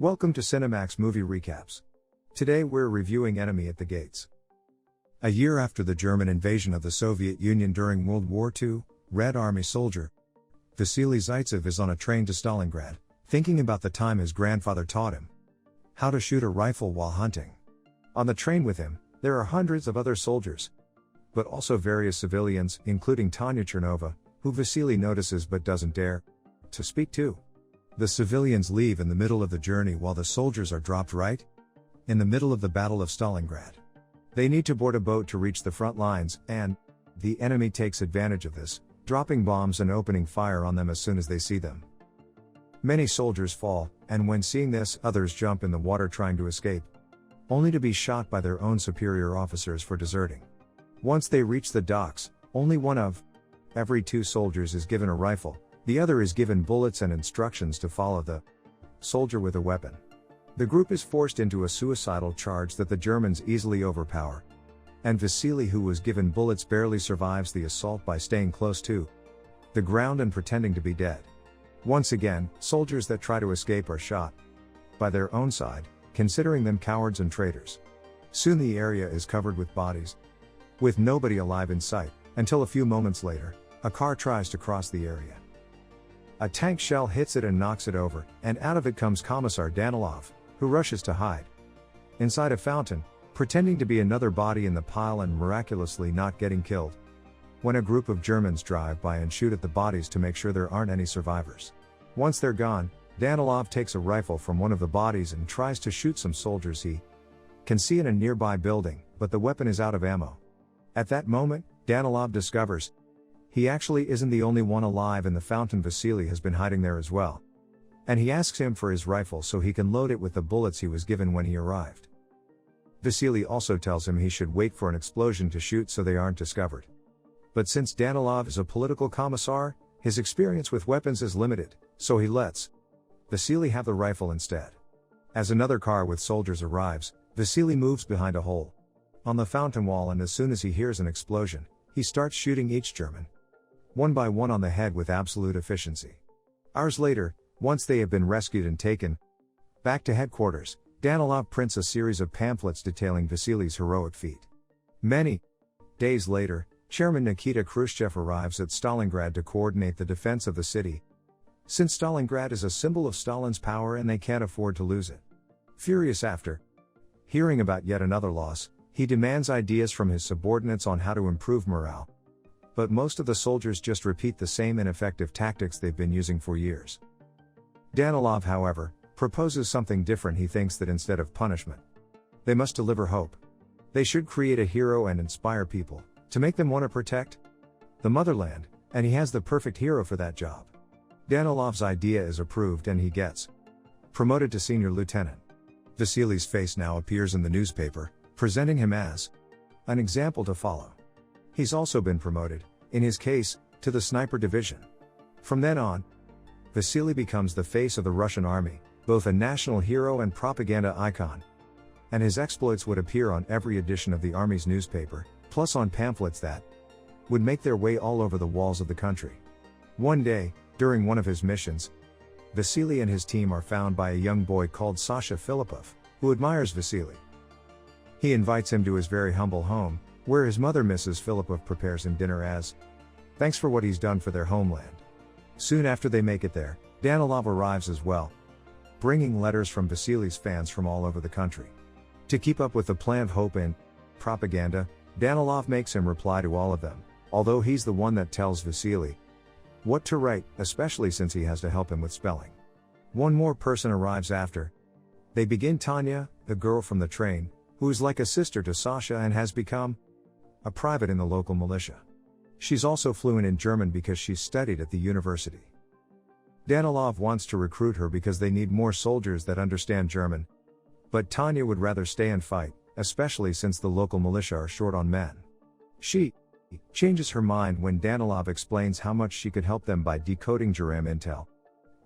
Welcome to CineMax Movie Recaps. Today we're reviewing Enemy at the Gates. A year after the German invasion of the Soviet Union during World War II, Red Army soldier Vassili Zaitsev is on a train to Stalingrad, thinking about the time his grandfather taught him how to shoot a rifle while hunting. On the train with him, there are hundreds of other soldiers, but also various civilians, including Tanya Chernova, who Vassili notices but doesn't dare to speak to. The civilians leave in the middle of the journey while the soldiers are dropped right in the middle of the Battle of Stalingrad. They need to board a boat to reach the front lines, and the enemy takes advantage of this, dropping bombs and opening fire on them as soon as they see them. Many soldiers fall, and when seeing this, others jump in the water trying to escape, only to be shot by their own superior officers for deserting. Once they reach the docks, only one of every two soldiers is given a rifle. The other is given bullets and instructions to follow the soldier with a weapon. The group is forced into a suicidal charge that the Germans easily overpower, and Vassili, who was given bullets, barely survives the assault by staying close to the ground and pretending to be dead. Once again, soldiers that try to escape are shot by their own side, considering them cowards and traitors. Soon the area is covered with bodies, with nobody alive in sight, until a few moments later, a car tries to cross the area. A tank shell hits it and knocks it over, and out of it comes Commissar Danilov, who rushes to hide inside a fountain, pretending to be another body in the pile and miraculously not getting killed, when a group of Germans drive by and shoot at the bodies to make sure there aren't any survivors. Once they're gone, Danilov takes a rifle from one of the bodies and tries to shoot some soldiers he can see in a nearby building, but the weapon is out of ammo. At that moment, Danilov discovers he actually isn't the only one alive in the fountain. Vassili has been hiding there as well, and he asks him for his rifle so he can load it with the bullets he was given when he arrived. Vassili also tells him he should wait for an explosion to shoot so they aren't discovered. But since Danilov is a political commissar, his experience with weapons is limited, so he lets Vassili have the rifle instead. As another car with soldiers arrives, Vassili moves behind a hole on the fountain wall, and as soon as he hears an explosion, he starts shooting each German one by one on the head with absolute efficiency. Hours later, once they have been rescued and taken back to headquarters, Danilov prints a series of pamphlets detailing Vassili's heroic feat. Many days later, Chairman Nikita Khrushchev arrives at Stalingrad to coordinate the defense of the city, since Stalingrad is a symbol of Stalin's power and they can't afford to lose it. Furious after hearing about yet another loss, he demands ideas from his subordinates on how to improve morale. But most of the soldiers just repeat the same ineffective tactics they've been using for years. Danilov, however, proposes something different. He thinks that instead of punishment, they must deliver hope. They should create a hero and inspire people to make them want to protect the motherland, and he has the perfect hero for that job. Danilov's idea is approved and he gets promoted to senior lieutenant. Vassili's face now appears in the newspaper, presenting him as an example to follow. He's also been promoted, in his case, to the sniper division. From then on, Vassili becomes the face of the Russian army, both a national hero and propaganda icon. And his exploits would appear on every edition of the army's newspaper, plus on pamphlets that would make their way all over the walls of the country. One day, during one of his missions, Vassili and his team are found by a young boy called Sasha Filippov, who admires Vassili. He invites him to his very humble home, where his mother, Mrs. Filippov, prepares him dinner as thanks for what he's done for their homeland. Soon after they make it there, Danilov arrives as well, bringing letters from Vassili's fans from all over the country. To keep up with the plan of hope and propaganda, Danilov makes him reply to all of them, although he's the one that tells Vassili what to write, especially since he has to help him with spelling. One more person arrives after they begin: Tanya, the girl from the train, who is like a sister to Sasha and has become a private in the local militia. She's also fluent in German because she's studied at the university. Danilov wants to recruit her because they need more soldiers that understand German, but Tanya would rather stay and fight, especially since the local militia are short on men. She changes her mind when Danilov explains how much she could help them by decoding German intel,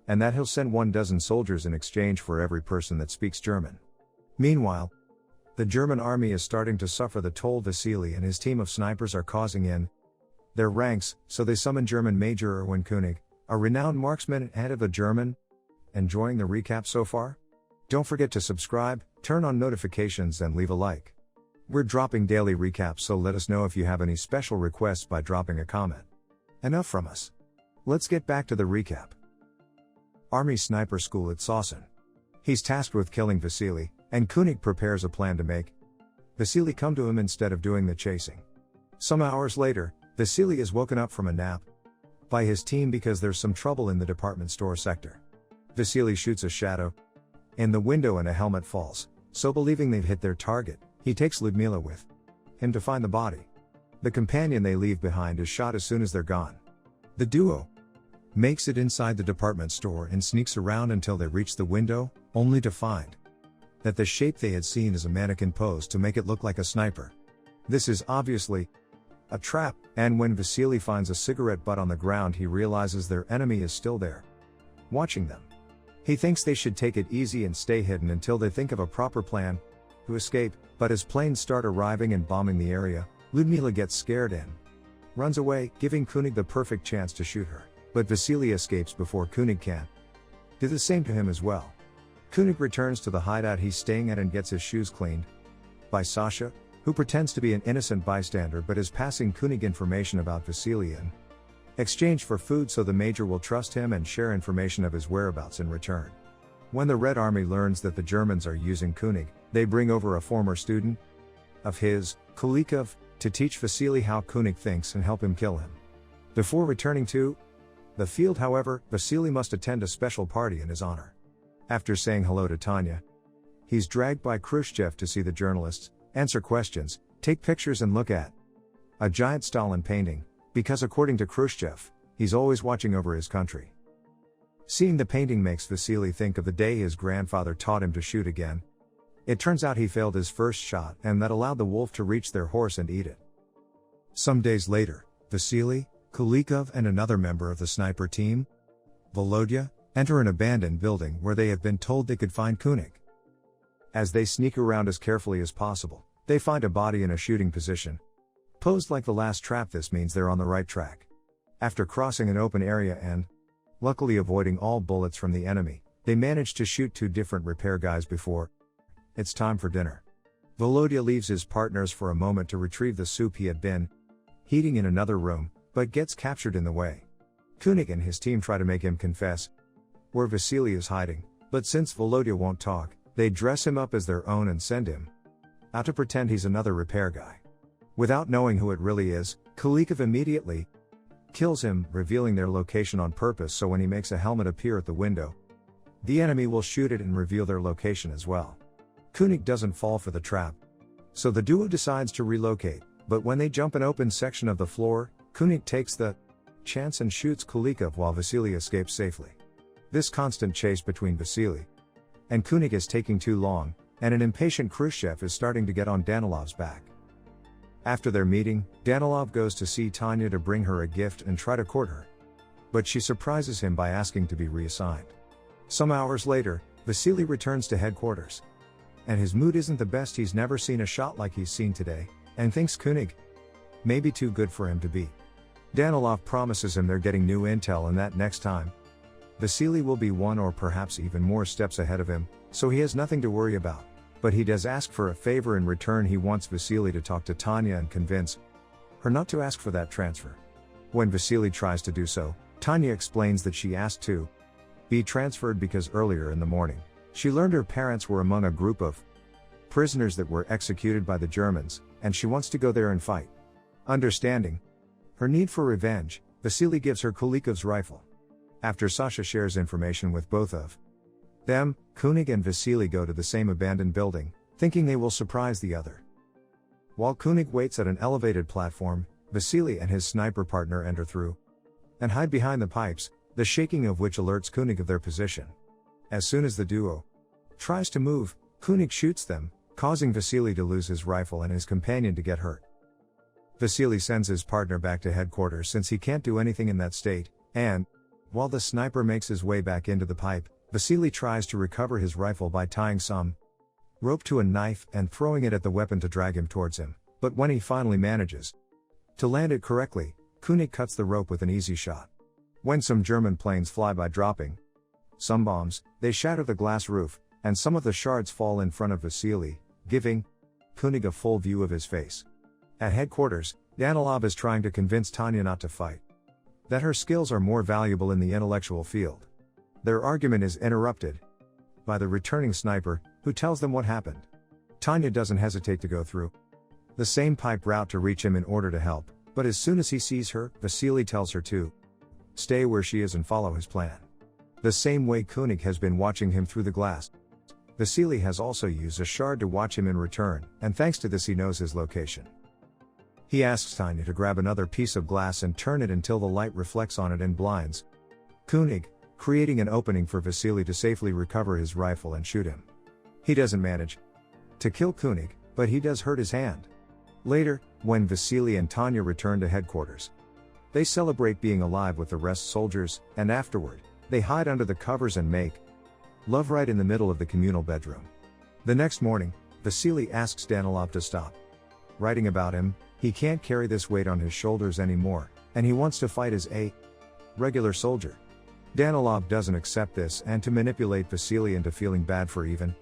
and that he'll send 12 soldiers in exchange for every person that speaks German. Meanwhile, the German army is starting to suffer the toll Vassili and his team of snipers are causing in their ranks, so they summon German Major Erwin Koenig, a renowned marksman and head of the German. Enjoying the recap so far? Don't forget to subscribe, turn on notifications and leave a like. We're dropping daily recaps, so let us know if you have any special requests by dropping a comment. Enough from us. Let's get back to the recap. Army Sniper School at Sasson. He's tasked with killing Vassili, and Koenig prepares a plan to make Vassili come to him instead of doing the chasing. Some hours later, Vassili is woken up from a nap by his team because there's some trouble in the department store sector. Vassili shoots a shadow in the window and a helmet falls, so believing they've hit their target, he takes Ludmila with him to find the body. The companion they leave behind is shot as soon as they're gone. The duo makes it inside the department store and sneaks around until they reach the window, only to find that the shape they had seen is a mannequin posed to make it look like a sniper. This is obviously a trap, and when Vassili finds a cigarette butt on the ground, he realizes their enemy is still there, watching them. He thinks they should take it easy and stay hidden until they think of a proper plan to escape, but as planes start arriving and bombing the area, Ludmila gets scared and runs away, giving Koenig the perfect chance to shoot her. But Vassili escapes before Koenig can do the same to him as well. Koenig returns to the hideout he's staying at and gets his shoes cleaned by Sasha, who pretends to be an innocent bystander but is passing Koenig information about Vassili in exchange for food, so the major will trust him and share information of his whereabouts in return. When the Red Army learns that the Germans are using Koenig, they bring over a former student of his, Kulikov, to teach Vassili how Koenig thinks and help him kill him. Before returning to the field, however, Vassili must attend a special party in his honor. After saying hello to Tanya, he's dragged by Khrushchev to see the journalists, answer questions, take pictures and look at a giant Stalin painting, because according to Khrushchev, he's always watching over his country. Seeing the painting makes Vassili think of the day his grandfather taught him to shoot again. It turns out he failed his first shot, and that allowed the wolf to reach their horse and eat it. Some days later, Vassili, Kulikov and another member of the sniper team, Volodya, enter an abandoned building where they have been told they could find Koenig. As they sneak around as carefully as possible, they find a body in a shooting position, posed like the last trap. This means they're on the right track. After crossing an open area and, luckily avoiding all bullets from the enemy, they manage to shoot two different repair guys before it's time for dinner. Volodya leaves his partners for a moment to retrieve the soup he had been heating in another room, but gets captured in the way. Koenig and his team try to make him confess where Vassili is hiding, but since Volodya won't talk, they dress him up as their own and send him out to pretend he's another repair guy. Without knowing who it really is, Kulikov immediately kills him, revealing their location on purpose so when he makes a helmet appear at the window, the enemy will shoot it and reveal their location as well. Koenig doesn't fall for the trap, so the duo decides to relocate, but when they jump an open section of the floor, Koenig takes the chance and shoots Kulikov while Vassili escapes safely. This constant chase between Vassili and Koenig is taking too long, and an impatient Khrushchev is starting to get on Danilov's back. After their meeting, Danilov goes to see Tanya to bring her a gift and try to court her, but she surprises him by asking to be reassigned. Some hours later, Vassili returns to headquarters, and his mood isn't the best. He's never seen a shot like he's seen today, and thinks Koenig may be too good for him to beat. Danilov promises him they're getting new intel and that next time, Vassili will be one or perhaps even more steps ahead of him, so he has nothing to worry about. But he does ask for a favor in return. He wants Vassili to talk to Tanya and convince her not to ask for that transfer. When Vassili tries to do so, Tanya explains that she asked to be transferred because earlier in the morning, she learned her parents were among a group of prisoners that were executed by the Germans, and she wants to go there and fight. Understanding her need for revenge, Vassili gives her Kulikov's rifle. After Sasha shares information with both of them, Koenig and Vassili go to the same abandoned building, thinking they will surprise the other. While Koenig waits at an elevated platform, Vassili and his sniper partner enter through and hide behind the pipes, the shaking of which alerts Koenig of their position. As soon as the duo tries to move, Koenig shoots them, causing Vassili to lose his rifle and his companion to get hurt. Vassili sends his partner back to headquarters since he can't do anything in that state, and while the sniper makes his way back into the pipe, Vassili tries to recover his rifle by tying some rope to a knife and throwing it at the weapon to drag him towards him, but when he finally manages to land it correctly, Koenig cuts the rope with an easy shot. When some German planes fly by dropping some bombs, they shatter the glass roof, and some of the shards fall in front of Vassili, giving Koenig a full view of his face. At headquarters, Danilov is trying to convince Tanya not to fight, that her skills are more valuable in the intellectual field. Their argument is interrupted by the returning sniper, who tells them what happened. Tanya doesn't hesitate to go through the same pipe route to reach him in order to help, but as soon as he sees her, Vassili tells her to stay where she is and follow his plan. The same way Koenig has been watching him through the glass. Vassili has also used a shard to watch him in return, and thanks to this he knows his location. He asks Tanya to grab another piece of glass and turn it until the light reflects on it and blinds Koenig, creating an opening for Vassili to safely recover his rifle and shoot him. He doesn't manage to kill Koenig, but he does hurt his hand. Later, when Vassili and Tanya return to headquarters, they celebrate being alive with the rest soldiers, and afterward, they hide under the covers and make love right in the middle of the communal bedroom. The next morning, Vassili asks Danilov to stop writing about him. He can't carry this weight on his shoulders anymore, and he wants to fight as a regular soldier. Danilov doesn't accept this, and to manipulate Vassili into feeling bad for even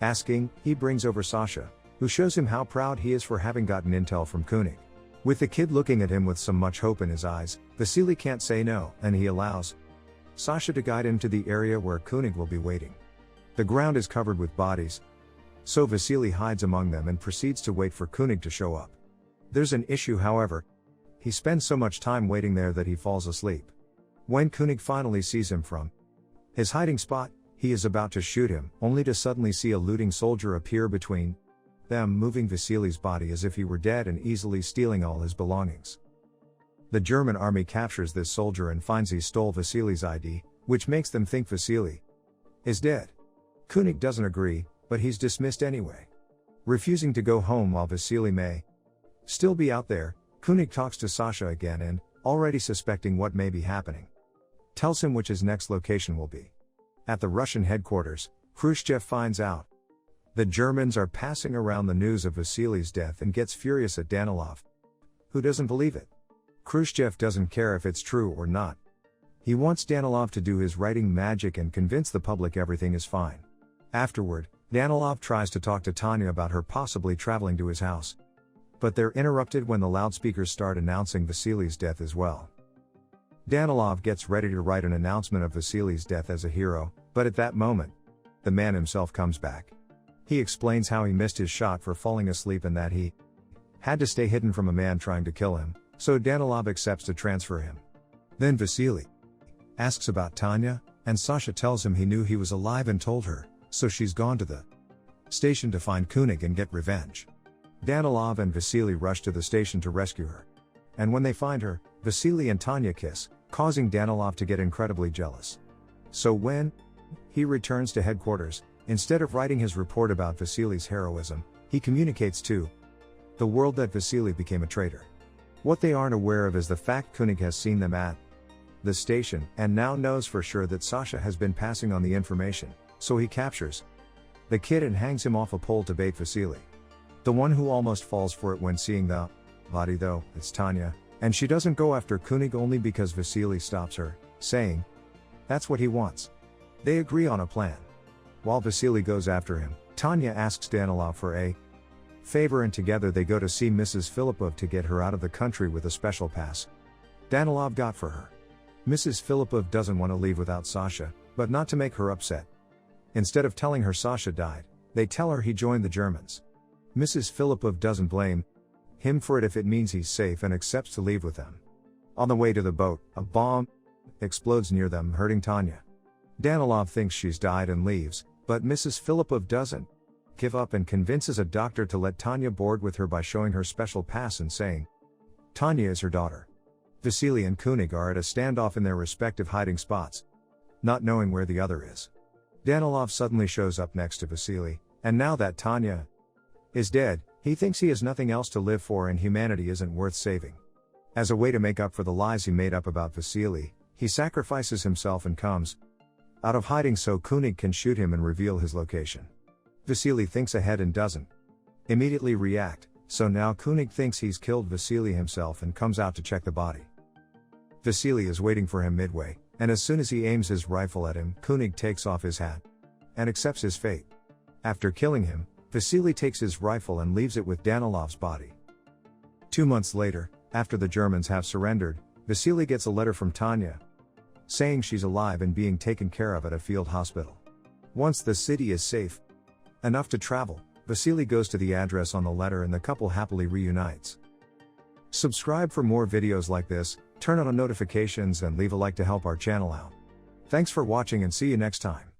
asking, he brings over Sasha, who shows him how proud he is for having gotten intel from Koenig. With the kid looking at him with some much hope in his eyes, Vassili can't say no, and he allows Sasha to guide him to the area where Koenig will be waiting. The ground is covered with bodies, so Vassili hides among them and proceeds to wait for Koenig to show up. There's an issue, however. He spends so much time waiting there that he falls asleep. When Koenig finally sees him from his hiding spot, he is about to shoot him, only to suddenly see a looting soldier appear between them, moving Vassili's body as if he were dead and easily stealing all his belongings. The German army captures this soldier and finds he stole Vassili's ID, which makes them think Vassili is dead. Koenig doesn't agree, but he's dismissed anyway. Refusing to go home while Vassili may still be out there, Koenig talks to Sasha again and, already suspecting what may be happening, tells him which his next location will be. At the Russian headquarters, Khrushchev finds out the Germans are passing around the news of Vassili's death and gets furious at Danilov, who doesn't believe it. Khrushchev doesn't care if it's true or not. He wants Danilov to do his writing magic and convince the public everything is fine. Afterward, Danilov tries to talk to Tanya about her possibly traveling to his house, but they're interrupted when the loudspeakers start announcing Vassili's death as well. Danilov gets ready to write an announcement of Vassili's death as a hero, but at that moment, the man himself comes back. He explains how he missed his shot for falling asleep and that he had to stay hidden from a man trying to kill him, so Danilov accepts to transfer him. Then Vassili asks about Tanya, and Sasha tells him he knew he was alive and told her, so she's gone to the station to find Koenig and get revenge. Danilov and Vassili rush to the station to rescue her. And when they find her, Vassili and Tanya kiss, causing Danilov to get incredibly jealous. So when he returns to headquarters, instead of writing his report about Vassili's heroism, he communicates to the world that Vassili became a traitor. What they aren't aware of is the fact Koenig has seen them at the station, and now knows for sure that Sasha has been passing on the information, so he captures the kid and hangs him off a pole to bait Vassili. The one who almost falls for it when seeing the body though, it's Tanya, and she doesn't go after Koenig only because Vassili stops her, saying that's what he wants. They agree on a plan. While Vassili goes after him, Tanya asks Danilov for a favor and together they go to see Mrs. Filippov to get her out of the country with a special pass Danilov got for her. Mrs. Filippov doesn't want to leave without Sasha, but not to make her upset. Instead of telling her Sasha died, they tell her he joined the Germans. Mrs. Filippov doesn't blame him for it if it means he's safe and accepts to leave with them. On the way to the boat, a bomb explodes near them, hurting Tanya. Danilov thinks she's died and leaves, but Mrs. Filippov doesn't give up and convinces a doctor to let Tanya board with her by showing her special pass and saying Tanya is her daughter. Vassili and Koenig are at a standoff in their respective hiding spots, not knowing where the other is. Danilov suddenly shows up next to Vassili, and now that Tanya is dead, he thinks he has nothing else to live for and humanity isn't worth saving. As a way to make up for the lies he made up about Vassili, he sacrifices himself and comes out of hiding so Koenig can shoot him and reveal his location. Vassili thinks ahead and doesn't immediately react, so now Koenig thinks he's killed Vassili himself and comes out to check the body. Vassili is waiting for him midway, and as soon as he aims his rifle at him, Koenig takes off his hat and accepts his fate. After killing him, Vassili takes his rifle and leaves it with Danilov's body. 2 months later, after the Germans have surrendered, Vassili gets a letter from Tanya, saying she's alive and being taken care of at a field hospital. Once the city is safe enough to travel, Vassili goes to the address on the letter and the couple happily reunites. Subscribe for more videos like this, turn on notifications and leave a like to help our channel out. Thanks for watching and see you next time.